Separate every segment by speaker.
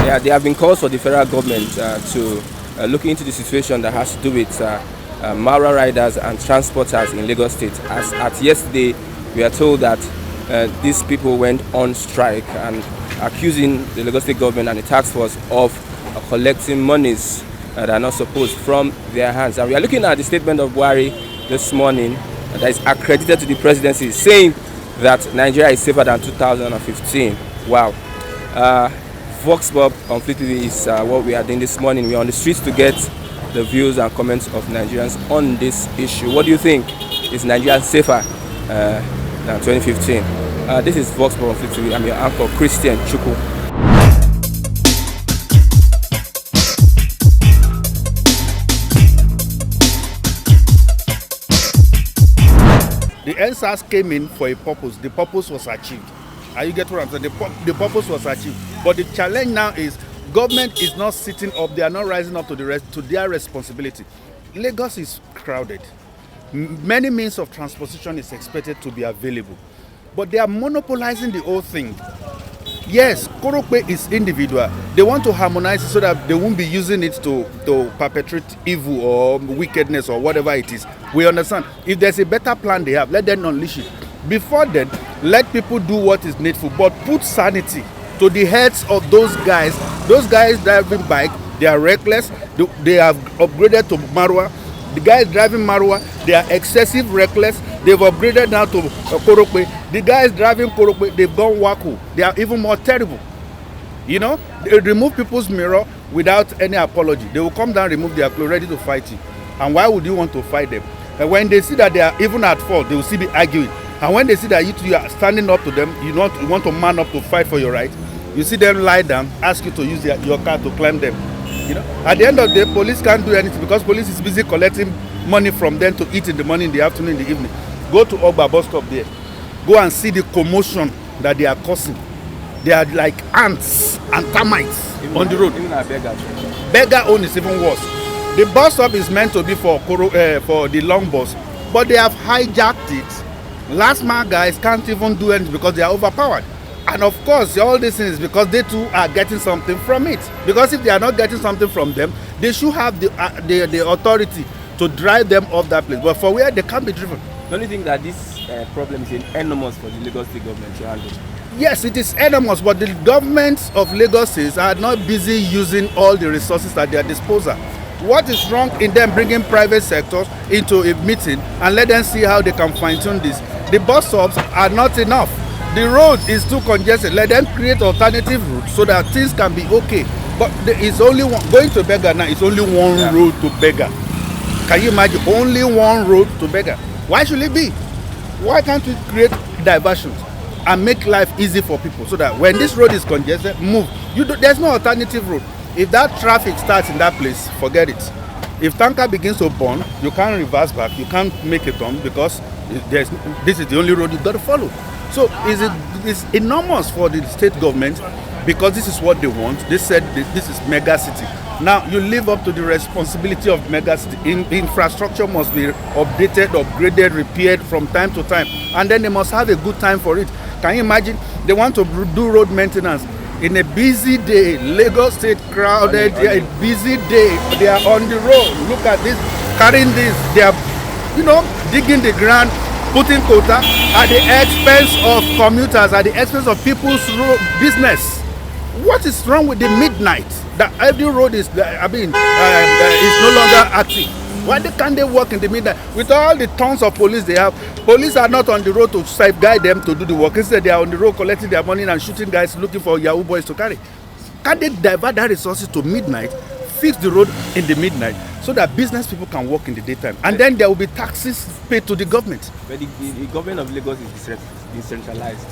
Speaker 1: Yeah, there have been calls for the federal government to look into the situation that has to do with Mara riders and transporters in Lagos State. As at yesterday, we are told that these people went on strike and accusing the Lagos State government and the task force of collecting monies that are not supposed from their hands. And we are looking at the statement of Buhari this morning that is accredited to the presidency, saying that Nigeria is safer than 2015. Wow. Vox Pop on Fleet TV is what we are doing this morning. We are on the streets to get the views and comments of Nigerians on this issue. What do you think? Is Nigeria safer than 2015? This is Vox Pop on Fleet TV. I'm your anchor, Christian Chukwu.
Speaker 2: The NSAS came in for a purpose. The purpose was achieved. Are you get what I'm saying? The purpose was achieved. But the challenge now is government is not sitting up. They are not rising up to their responsibility. Lagos is crowded. Many means of transportation is expected to be available. But they are monopolizing the whole thing. Yes, Korope is individual. They want to harmonize it so that they won't be using it to perpetrate evil or wickedness or whatever it is. We understand. If there's a better plan they have, let them unleash it. Before then, let people do what is needful, but put sanity to the heads of those guys. Those guys driving bike, they are reckless. They have upgraded to Marwa. The guys driving Marwa, they are excessive reckless. They've upgraded now to Korope. The guys driving Korope, they've gone Waku. They are even more terrible. You know, they remove people's mirror without any apology. They will come down, remove their clothes, ready to fight you. And why would you want to fight them? And when they see that they are even at fault, they will still be arguing. And when they see that you are standing up to them, you want to man up to fight for your right, you see them lie down, ask you to use your car to climb them. You know, at the end of the day, police can't do anything because police is busy collecting money from them to eat in the morning, in the afternoon, in the evening. Go to Ogba bus stop there. Go and see the commotion that they are causing. They are like ants and termites on the road.
Speaker 1: Even a beggar.
Speaker 2: Beggar own is even worse. The bus stop is meant to be for the long bus, but they have hijacked it. Last mile guys can't even do anything because they are overpowered. And of course, all this is because they too are getting something from it. Because if they are not getting something from them, they should have the authority to drive them off that place. But for where they can't be driven.
Speaker 1: Don't you think that this problem is enormous for the Lagos State government to handle?
Speaker 2: Yes, it is enormous, but the governments of Lagos State are not busy using all the resources at their disposal. What is wrong in them bringing private sectors into a meeting and let them see how they can fine-tune this? The bus stops are not enough. The road is too congested. Let them create alternative routes so that things can be okay. But there is only one going to Beggar now. It's only one road to Beggar. Can you imagine? Only one road to Beggar. Why should it be? Why can't we create diversions and make life easy for people so that when this road is congested, move. There's no alternative route. If that traffic starts in that place, forget it. If tanker begins to burn, you can't reverse back. You can't make a turn because this is the only road you've got to follow. So it's enormous for the state government because this is what they want. They said this is mega city. Now you live up to the responsibility of mega city. Infrastructure must be updated, upgraded, repaired from time to time, and then they must have a good time for it. Can you imagine? They want to do road maintenance in a busy day. Lagos State crowded. They are a busy day. They are on the road. Look at this, carrying this. They are, digging the ground, putting quota at the expense of commuters, at the expense of people's business. What is wrong with the midnight? That every road is no longer active. Why can't they work in the midnight? With all the tons of police they have, police are not on the road to safeguard them to do the work. Instead, they are on the road collecting their money and shooting guys looking for Yahoo boys to carry. Can't they divert that resources to midnight, fix the road in the midnight, so that business people can work in the daytime? And then there will be taxes paid to the government.
Speaker 1: But the government of Lagos is decentralized.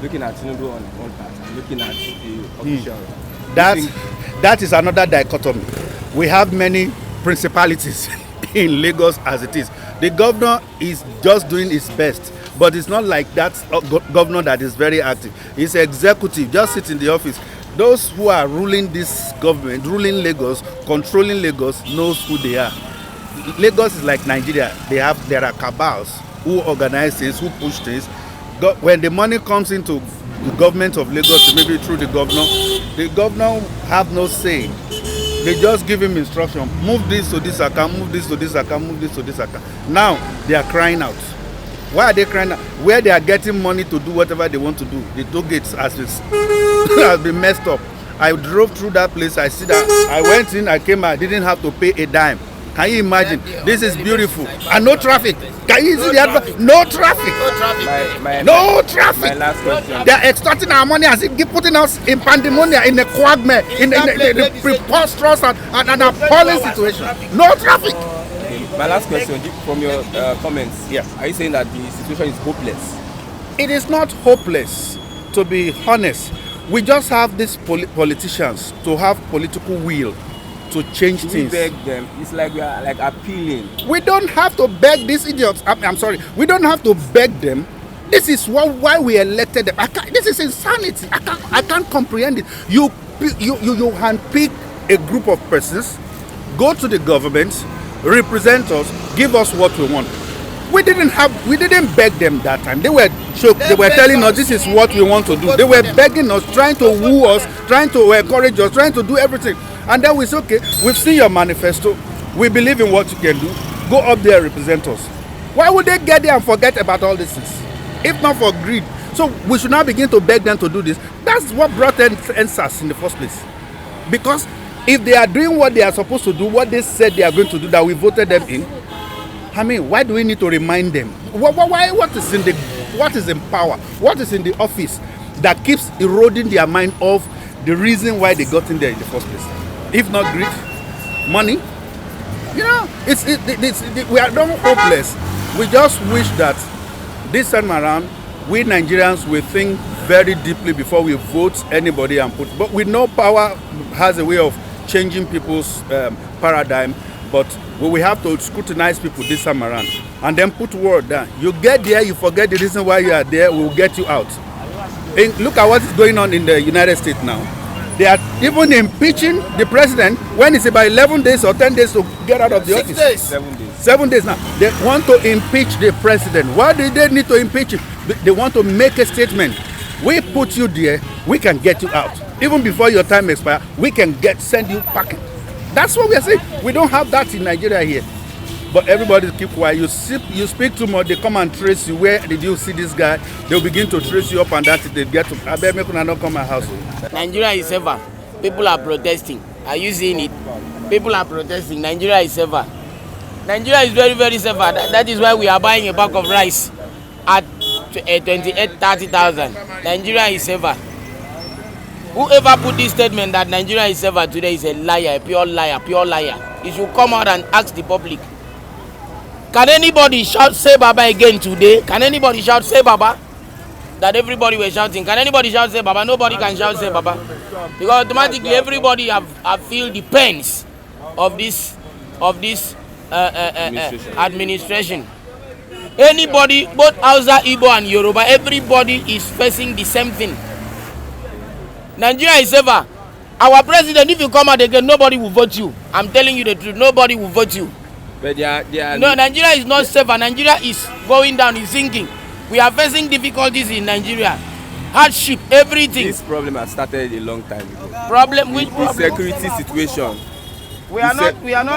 Speaker 1: Looking at Tinubu on one part and looking at the official.
Speaker 2: That is another dichotomy. We have many principalities in Lagos as it is. The governor is just doing his best, but it's not like that governor that is very active. He's executive, just sits in the office. Those who are ruling this government, ruling Lagos, controlling Lagos, knows who they are. Lagos is like Nigeria. There are cabals who organize things, who push things. When the money comes into the government of Lagos, maybe through the governor have no say. They just give him instruction, move this to this account, move this to this account, move this to this account. Now they are crying out. Why are they crying out? Where they are getting money to do whatever they want to do. The toll gates has been messed up. I drove through that place, I see that. I went in, I came out, I didn't have to pay a dime. Can you imagine? This is beautiful. And no traffic. Can you see the advert? No traffic. No traffic.
Speaker 1: My last question.
Speaker 2: They are extorting our money as if putting us in pandemonium, in a quagmire, in the preposterous and appalling situation. No traffic.
Speaker 1: My last question, from your comments.
Speaker 2: Yeah.
Speaker 1: Are you saying that the situation is hopeless?
Speaker 2: It is not hopeless, to be honest. We just have these politicians to have political will to change things.
Speaker 1: We beg them. It's like we are like appealing.
Speaker 2: We don't have to beg these idiots. I'm sorry. We don't have to beg them. This is why we elected them. This is insanity. I can't comprehend it. You handpick a group of persons, go to the government, represent us, give us what we want. We didn't beg them that time. They were telling us this is what we want to do. They were begging us, trying to woo us, trying to encourage us, trying to do everything. And then we say, okay, we've seen your manifesto. We believe in what you can do. Go up there and represent us. Why would they get there and forget about all these things? If not for greed. So we should now begin to beg them to do this. That's what brought NSAS in the first place. Because if they are doing what they are supposed to do, what they said they are going to do, that we voted them in, I mean, why do we need to remind them? What is in power? What is in the office that keeps eroding their mind of the reason why they got in there in the first place? If not greed, money. You know, we are not hopeless. We just wish that this time around, we Nigerians will think very deeply before we vote anybody and put. But we know power has a way of changing people's paradigm. But we have to scrutinize people this time around and then put word down. You get there, you forget the reason why you are there, we will get you out. Look at what is going on in the United States now. They are even impeaching the president when it's about 11 days or 10 days to get out of the office.
Speaker 1: 6 days. 7 days.
Speaker 2: 7 days now. They want to impeach the president. Why do they need to impeach him? They want to make a statement. We put you there, we can get you out. Even before your time expires, we can send you packing. That's what we are saying. We don't have that in Nigeria here. But everybody keep quiet. You speak too much, they come and trace you. Where did you see this guy? They'll begin to trace you up and that they get to. I bet me could not come my house.
Speaker 3: Nigeria is ever. People are protesting. Are you seeing it? People are protesting. Nigeria is ever. Nigeria is very, very safer. That is why we are buying a bag of rice at 28,000-30,000. Nigeria is safer. Whoever put this statement that Nigeria is safer today is a liar, a pure liar, pure liar. He should come out and ask the public. Can anybody shout "Say Baba" again today? Can anybody shout "Say Baba"? That everybody were shouting. Can anybody shout "Say Baba"? Nobody can shout "Say Baba" because automatically everybody have feel the pains of this administration. Anybody, both Hausa, Igbo, and Yoruba, everybody is facing the same thing. Nigeria is safer. Our president, if you come out again, nobody will vote you. I'm telling you the truth. Nobody will vote you.
Speaker 1: But they are
Speaker 3: no, Nigeria is not safer. Nigeria is going down, is sinking. We are facing difficulties in Nigeria. Hardship, everything.
Speaker 1: This problem has started a long time ago.
Speaker 3: The
Speaker 1: security situation.
Speaker 3: We are not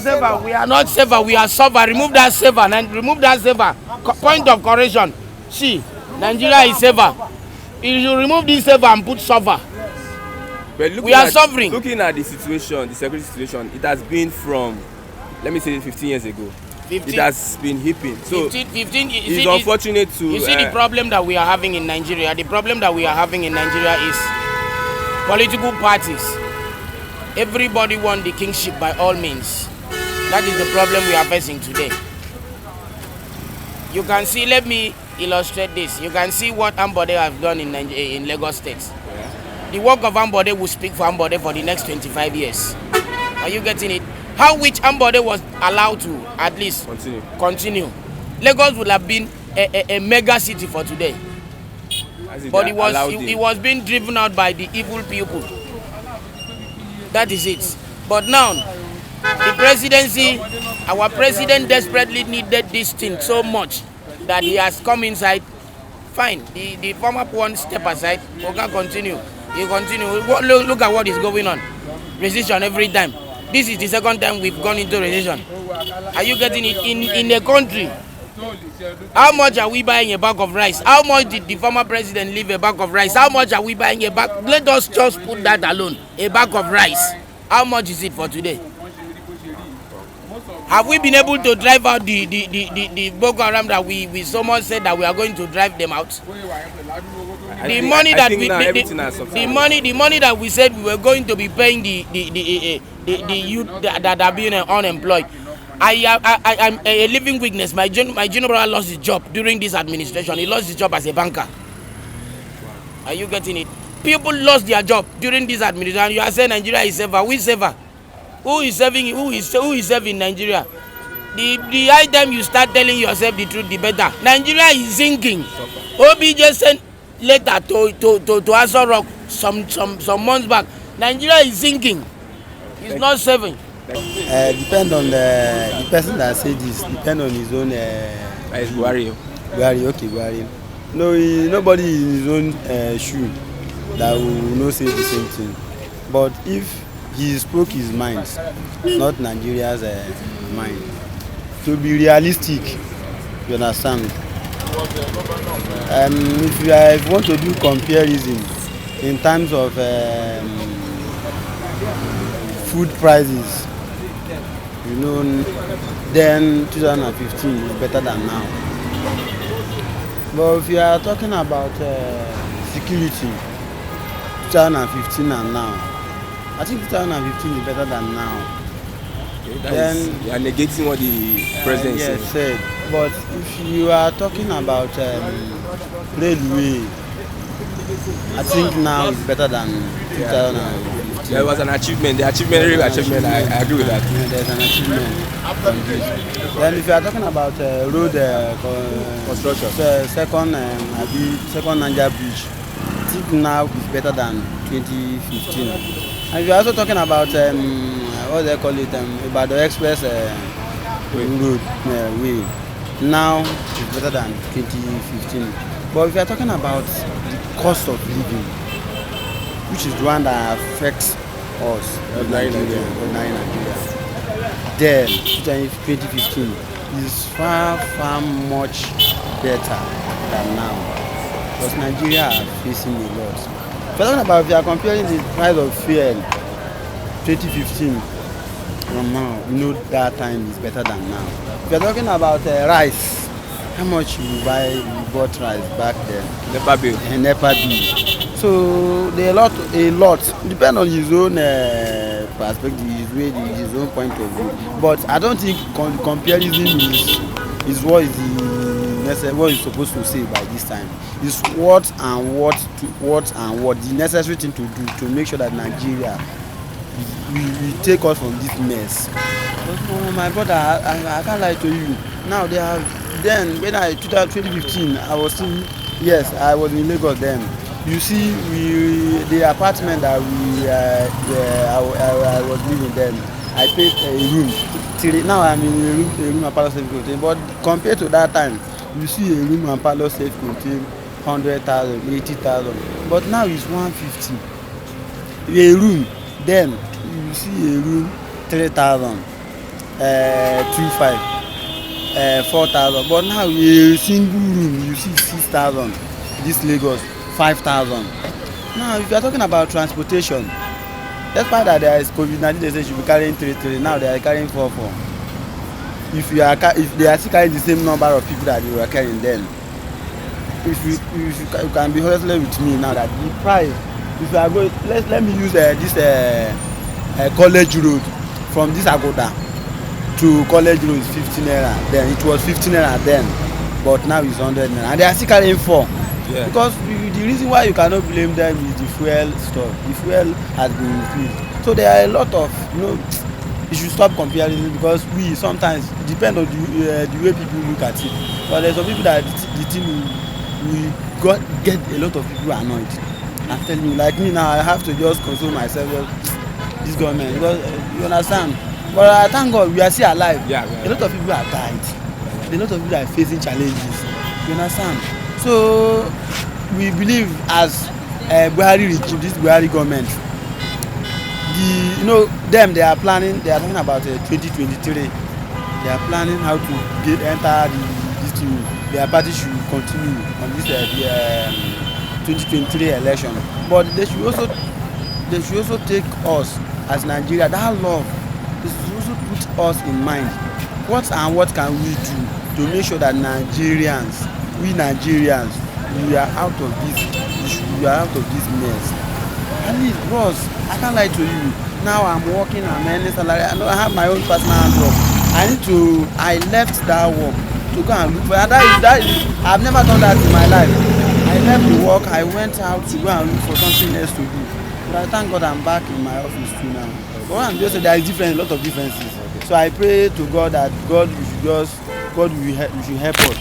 Speaker 3: safer. We are not safer. We are safer. Remove that safer and remove that safer. Point of correction. See, Nigeria is safer. If you remove this safer and put suffer. We are suffering.
Speaker 1: Looking at the situation, the security situation, it has been from, let me say, 15 years ago. 15, it has been heaping. So 15 it's unfortunate to.
Speaker 3: You see the problem that we are having in Nigeria. The problem that we are having in Nigeria is political parties. Everybody wants the kingship by all means. That is the problem we are facing today. You can see. Let me illustrate this. You can see what Ambode has done in Lagos State. Yeah. The work of Ambode will speak for Ambode for the next 25 years. Are you getting it? How which Ambode was allowed to at least continue. Lagos would have been a mega city for today. But it was being driven out by the evil people. That is it. But now, the presidency, our president desperately needed this thing so much that he has come inside fine. The former one step aside. Oga continue. He continue. Look at what is going on. Recession every time. This is the second time we've gone into recession. Are you getting it? In a country, how much are we buying a bag of rice? How much did the former president leave a bag of rice? How much are we buying a bag? Let us just put that alone. A bag of rice. How much is it for today? Have we been able to drive out the Boko Haram that we so much said that we are going to drive them out? The money that we said we were going to be paying the youth that are being unemployed. I'm a living witness. My junior brother lost his job during this administration. He lost his job as a banker. Are you getting it? People lost their job during this administration. You are saying Nigeria is safer. Who is safer? Who is serving? Who is serving Nigeria? The high time you start telling yourself the truth, the better. Nigeria is sinking. Obi just sent letter to Aso Rock some months back. Nigeria is sinking. It's not saving.
Speaker 4: Depend on the person that say this. Depend on his own.
Speaker 1: It's Buhari.
Speaker 4: Buhari, okay, Buhari. No, nobody in his own shoe that will not say the same thing. But if he spoke his mind, not Nigeria's mind, to be realistic, you understand. If you want to do comparison in terms of food prices, you know, then 2015 is better than now. But if you are talking about security, 2015 and now, I think 2015 is better than now.
Speaker 1: Then you are negating what the president
Speaker 4: said. But if you are talking about railway, I think now it's better than 2015.
Speaker 1: There was an achievement. The real achievement. I agree with that.
Speaker 4: Yeah, there's an achievement from this. Then if you are talking about road
Speaker 1: construction,
Speaker 4: second Niger bridge, I think now it's better than 2015. And if you are also talking about what they call it, about the express road way, now it's better than 2015. But if you are talking about the cost of living, which is the one that affects us, ordinary Nigeria, then 2015 is far much better than now, because Nigeria are facing a lot. If you're talking about, if you are comparing the price of fuel 2015 from now, you know that time is better than now. If you're talking about rice, how much you bought rice back then? Nepa bill. So there are a lot. Depend on his own perspective, his own point of view. But I don't think comparison is what is supposed to say by this time. It's what the necessary thing to do to make sure that Nigeria we take us from this mess. But my brother, I can't lie to you. Now they have. Then when 2015, I was still, yes, I was in Lagos then. You see, the apartment that I was living then, I paid a room. Now I'm in a room and parlor safe contain. But compared to that time, you see a room and parlor safe contain 100,000, 80,000. But now it's 150. A room, then you see a room 3,000, 2,500. 4,000, but now a single room you see 6,000. This Lagos 5,000. Now if you are talking about transportation, despite that there is COVID-19, they say you should be carrying 3. Now they are carrying 4. If they are still carrying the same number of people that they were carrying then, if you can be honest with me now that the price, if you are going, let me use this college road from this Agoda to college road is 15 naira. Then it was 15 naira then, but now it's 100 naira, and they are still carrying 4. Yeah. Because the reason why you cannot blame them is the fuel stuff. The fuel has been increased. So there are a lot of, you should stop comparing, because we sometimes depend on the way people look at it. But there's some people that the thing we get a lot of people annoyed. I'm telling you, like me now, I have to just console myself. This government, because you understand. But I thank God we are still alive. Yeah. A lot of people are died. A lot of people are facing challenges. You understand? So we believe as Buhari regime, this Buhari government, they are planning, they are talking about 2023. They are planning how to enter this thing. Their party should continue on this 2023 election. But they should also take us as Nigeria, that love, they should also put us in mind. What can we do to make sure that we Nigerians, we are out of this mess. At least, bros, I can't lie to you. Now I'm working, I'm earning salary. I know I have my own personal job. I left that work to go and look for, and that is I've never done that in my life. I left the work, I went out to go and look for something else to do. But I thank God I'm back in my office too now. But what I'm just saying, there is a lot of differences. So I pray to God that God will help us.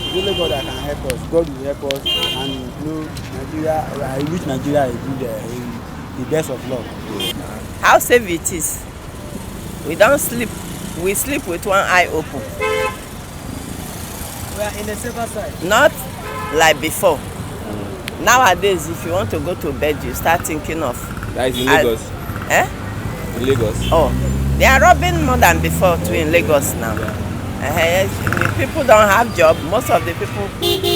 Speaker 4: It's only God that can help us. God will help us, and Nigeria. I wish Nigeria the best of luck.
Speaker 5: How safe it is? We don't sleep. We sleep with one eye open.
Speaker 4: We are in the safer side.
Speaker 5: Not like before. Nowadays, if you want to go to bed, you start thinking of.
Speaker 1: That is in Lagos. In Lagos.
Speaker 5: Oh, they are robbing more than before too in Lagos now. The people don't have job. Most of the people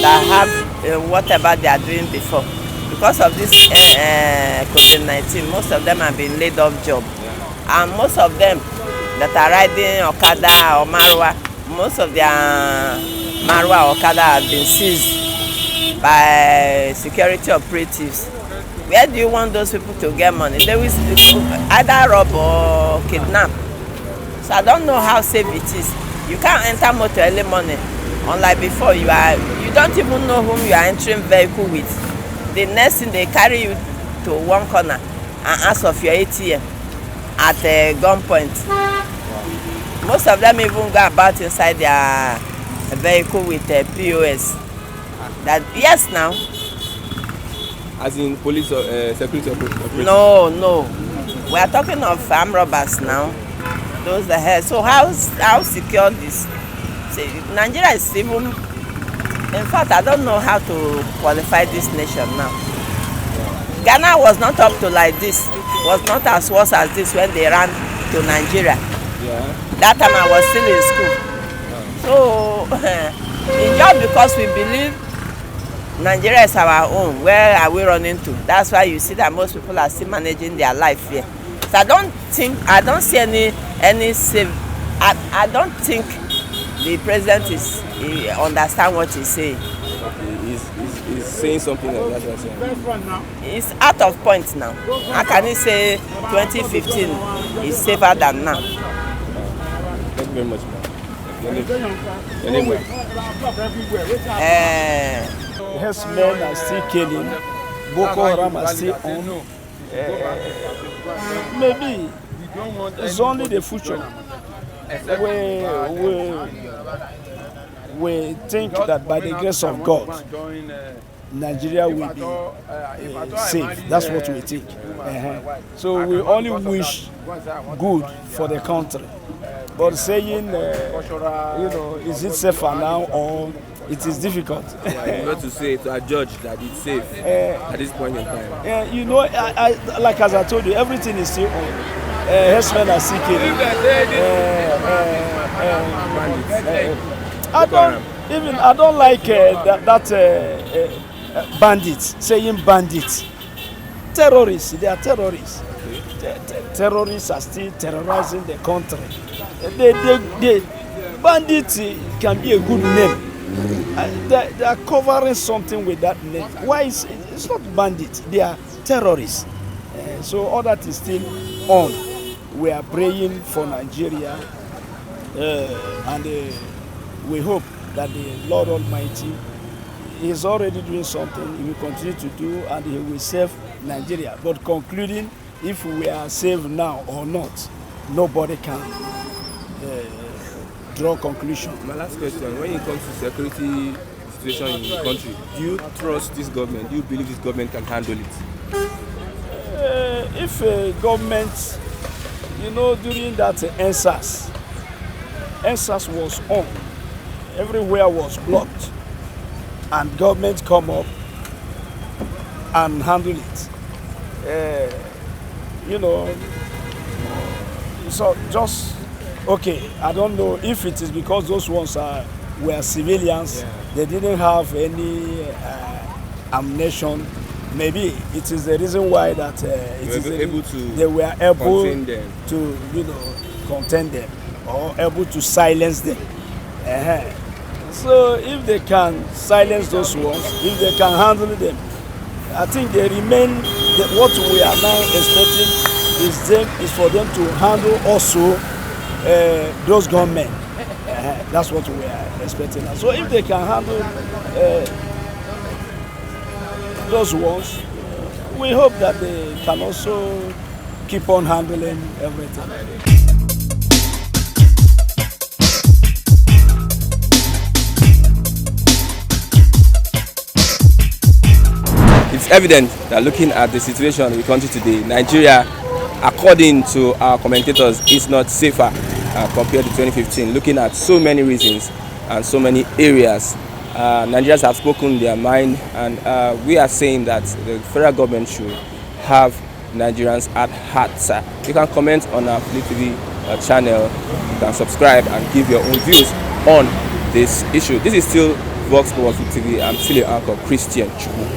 Speaker 5: that have whatever they are doing before, because of this COVID-19, most of them have been laid off job, and most of them that are riding Okada or Marwa, most of their Marwa or Okada have been seized by security operatives. Where do you want those people to get money? They will either rob or kidnap. So I don't know how safe it is. You can't enter motor early morning. Unlike before, you don't even know whom you are entering vehicle with. The next thing, they carry you to one corner and ask of your ATM at a gunpoint. Most of them even go about inside their vehicle with POS. That yes now.
Speaker 1: As in police or security operators?
Speaker 5: No. We are talking of armed robbers now. Those that have. So how secure this? See, Nigeria is even. In fact, I don't know how to qualify this nation now. Ghana was not up to like this. Was not as worse as this when they ran to Nigeria.
Speaker 1: Yeah.
Speaker 5: That time I was still in school. So, just because we believe Nigeria is our own, where are we running to? That's why you see that most people are still managing their life here. So I don't see any save. I don't think the president he understand what he's saying.
Speaker 1: He's saying something like that.
Speaker 5: It's out of point now. How can he say 2015 is safer than now?
Speaker 1: Thank you very much, man.
Speaker 6: Herdsmen are still killing. Boko Haram are still on. Maybe it's only the future. We think that by the grace of God, Nigeria will be safe. That's what we think. So we only wish good for the country. But saying, is it safer now or it is difficult?
Speaker 1: Not to say to a judge that it's safe at this point in time.
Speaker 6: I like as I told you, everything is still on. Herdsmen are still killing. I don't like that bandits, saying bandits. Terrorists, they are terrorists. Terrorists are still terrorizing the country. The bandits can be a good name. They are covering something with that name. Why it's not bandits, they are terrorists. So all that is still on. We are praying for Nigeria, and we hope that the Lord Almighty is already doing something. He will continue to do, and He will save Nigeria. But concluding, if we are saved now or not, nobody can draw conclusion.
Speaker 1: My last question: when it comes to security situation in the country, do you trust this government? Do you believe this government can handle it?
Speaker 6: If a government, during that NSAS was on, everywhere was blocked. and government come up and handle it. You know, so just okay. I don't know if it is because those ones were civilians.
Speaker 1: Yeah.
Speaker 6: They didn't have any ammunition. Maybe it is the reason why that they were able
Speaker 1: contain them.
Speaker 6: to, you know, contain them or able to silence them. So if they can silence those ones, if they can handle them, I think they remain. What we are now expecting is for them to handle also those gunmen. That's what we are expecting. So if they can handle those ones, we hope that they can also keep on handling everything.
Speaker 1: It's evident that looking at the situation in the country today, Nigeria, according to our commentators, is not safer compared to 2015. Looking at so many reasons and so many areas, Nigerians have spoken their mind, and we are saying that the federal government should have Nigerians at heart. You can comment on our Flip TV channel, you can subscribe and give your own views on this issue. This is still Vox Power Flip TV. I'm still your anchor, Christian Chukwu.